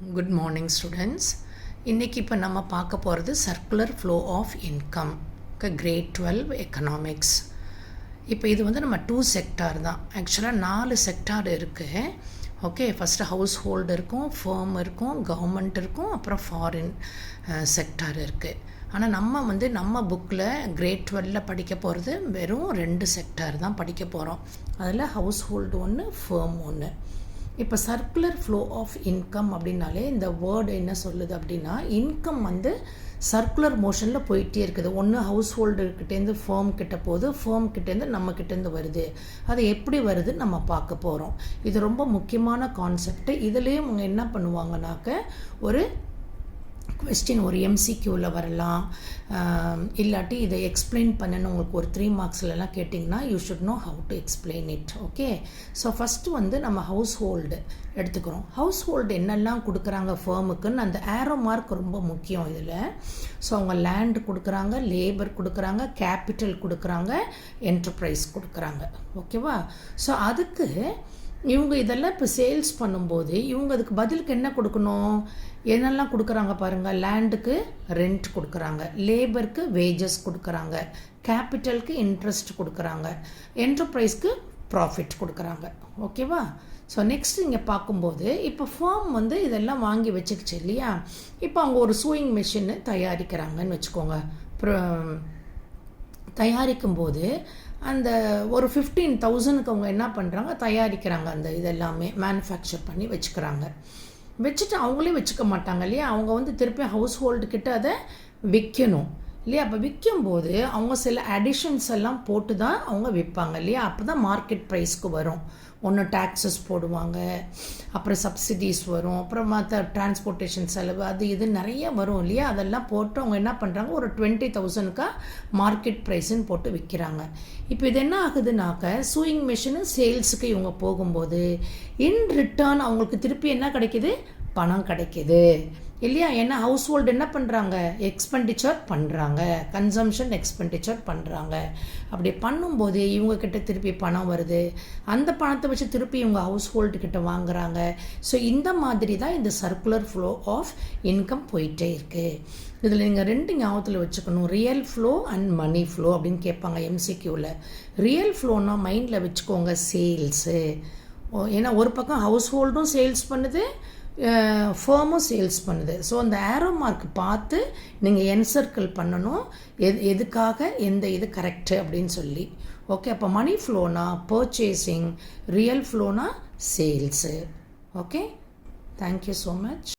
Good morning students. இன்னைக்கு இப்போ நம்ம பார்க்க போகிறது circular flow of income grade 12 economics. இப்போ இது வந்து நம்ம 2 செக்டார் தான். ஆக்சுவலாக 4 செக்டார் இருக்குது. ஓகே, ஃபஸ்ட்டு ஹவுஸ் ஹோல்டு இருக்கும், ஃபேர்ம் இருக்கும், கவர்மெண்ட் இருக்கும், அப்புறம் ஃபாரின் செக்டார் இருக்குது. ஆனால் நம்ம புக்கில் கிரேட் 12 படிக்க போகிறது வெறும் 2 செக்டார் தான் படிக்க போகிறோம். அதில் ஹவுஸ் ஹோல்டு ஒன்று, ஃபேர்ம் ஒன்று. இப்போ சர்க்குலர் ஃப்ளோ ஆஃப் இன்கம் அப்படின்னாலே இந்த வேர்டு என்ன சொல்லுது அப்படின்னா, இன்கம் வந்து சர்க்குலர் மோஷனில் போயிட்டே இருக்குது. ஒன்று ஹவுஸ் ஹோல்டுக்கிட்டேருந்து ஃபேர்ம் கிட்ட போகுது, ஃபேர்ம் கிட்டேருந்து நம்ம கிட்டேருந்து வருது. அது எப்படி வருது நம்ம பார்க்க போகிறோம். இது ரொம்ப முக்கியமான கான்செப்ட். இதுலேயும் அவங்க என்ன பண்ணுவாங்கனாக்க ஒரு கொஸ்டின் ஒரு எம்சிக்யூவில் வரலாம், இல்லாட்டி இதை எக்ஸ்பிளைன் பண்ணணும் உங்களுக்கு ஒரு 3 மார்க்ஸ்லாம் கேட்டிங்கன்னா you should know how to explain it. Okay, so first வந்து நம்ம ஹவுஸ் ஹோல்டு எடுத்துக்கிறோம். ஹவுஸ் ஹோல்டு என்னெல்லாம் கொடுக்குறாங்க ஃபேர்முக்குன்னு அந்த ஏரோ மார்க் ரொம்ப முக்கியம் இதில். ஸோ அவங்க லேண்ட் கொடுக்குறாங்க, லேபர் கொடுக்குறாங்க, கேபிட்டல் கொடுக்குறாங்க, என்டர்பிரைஸ் கொடுக்குறாங்க. ஓகேவா? ஸோ அதுக்கு இவங்க இதெல்லாம் இப்போ சேல்ஸ் பண்ணும்போது இவங்க அதுக்கு பதிலுக்கு என்ன கொடுக்கணும், என்னெல்லாம் கொடுக்குறாங்க பாருங்கள். லேண்டுக்கு ரெண்ட் கொடுக்குறாங்க, லேபருக்கு வேஜஸ் கொடுக்குறாங்க, கேபிட்டலுக்கு இன்ட்ரெஸ்ட் கொடுக்குறாங்க, என்டர்பிரைஸ்க்கு ப்ராஃபிட் கொடுக்குறாங்க. ஓகேவா? ஸோ நெக்ஸ்ட் இங்கே பார்க்கும்போது இப்போ ஃபார்ம் வந்து இதெல்லாம் வாங்கி வச்சுக்கிச்சு இல்லையா. இப்போ அவங்க ஒரு சூயிங் மிஷின் தயாரிக்கிறாங்கன்னு வச்சுக்கோங்க. தயாரிக்கும்போது அந்த ஒரு 15,000க்கு அவங்க என்ன பண்ணுறாங்க, தயாரிக்கிறாங்க. அந்த இதெல்லாமே மேனுஃபேக்சர் பண்ணி வச்சுக்கிறாங்க. வச்சுட்டு அவங்களே வச்சுக்க மாட்டாங்க இல்லையா. அவங்க வந்து திருப்பி ஹவுஸ் ஹோல்டுக்கிட்ட அதை விற்கணும் இல்லையா. அப்போ விற்கும்போது அவங்க சில அடிஷன்ஸ் எல்லாம் போட்டு தான் அவங்க விற்பாங்க இல்லையா. அப்போ தான் மார்க்கெட் ப்ரைஸ்க்கு வரும். ஒன்று டேக்ஸஸ் போடுவாங்க, அப்புறம் சப்சிடிஸ் வரும், அப்புறம் மற்ற டிரான்ஸ்போர்ட்டேஷன் செலவு அது இது நிறைய வரும் இல்லையா. அதெல்லாம் போட்டு அவங்க என்ன பண்ணுறாங்க, ஒரு 20,000க்கா மார்க்கெட் ப்ரைஸுன்னு போட்டு விற்கிறாங்க. இப்போ இது என்ன ஆகுதுனாக்க சூயிங் மிஷினு சேல்ஸுக்கு இவங்க போகும்போது இன் ரிட்டர்ன் அவங்களுக்கு திருப்பி என்ன கிடைக்கிது, பணம் கிடைக்கிது இல்லையா. ஏன்னா ஹவுஸ் ஹோல்டு என்ன பண்ணுறாங்க, எக்ஸ்பெண்டிச்சர் பண்ணுறாங்க, கன்சம்ஷன் எக்ஸ்பெண்டிச்சர் பண்ணுறாங்க. அப்படி பண்ணும்போது இவங்கக்கிட்ட திருப்பி பணம் வருது. அந்த பணத்தை வச்சு திருப்பி இவங்க ஹவுஸ் ஹோல்டுக்கிட்ட வாங்குறாங்க. ஸோ இந்த மாதிரி தான் இந்த சர்க்குலர் ஃப்ளோ ஆஃப் இன்கம் போயிட்டே இருக்குது. இதில் நீங்கள் 2 ஞாபகத்தில் வச்சுக்கணும், real flow and money flow அப்படின்னு கேட்பாங்க எம்சிக்யூவில். ரியல் ஃப்ளோனா மைண்டில் வச்சுக்கோங்க சேல்ஸு. ஏன்னா ஒரு பக்கம் ஹவுஸ் ஹோல்டும் சேல்ஸ் பண்ணுது, ஃபேர்மும் சேல்ஸ் பண்ணுது. ஸோ அந்த ஏரோ மார்க் பார்த்து நீங்கள் என்சர்க்கிள் பண்ணணும், எதுக்காக எந்த இது கரெக்டு அப்படின்னு சொல்லி. ஓகே, அப்போ மணி ஃப்ளோனா பர்ச்சேசிங், ரியல் ஃப்ளோனா sales. Okay, thank you so much.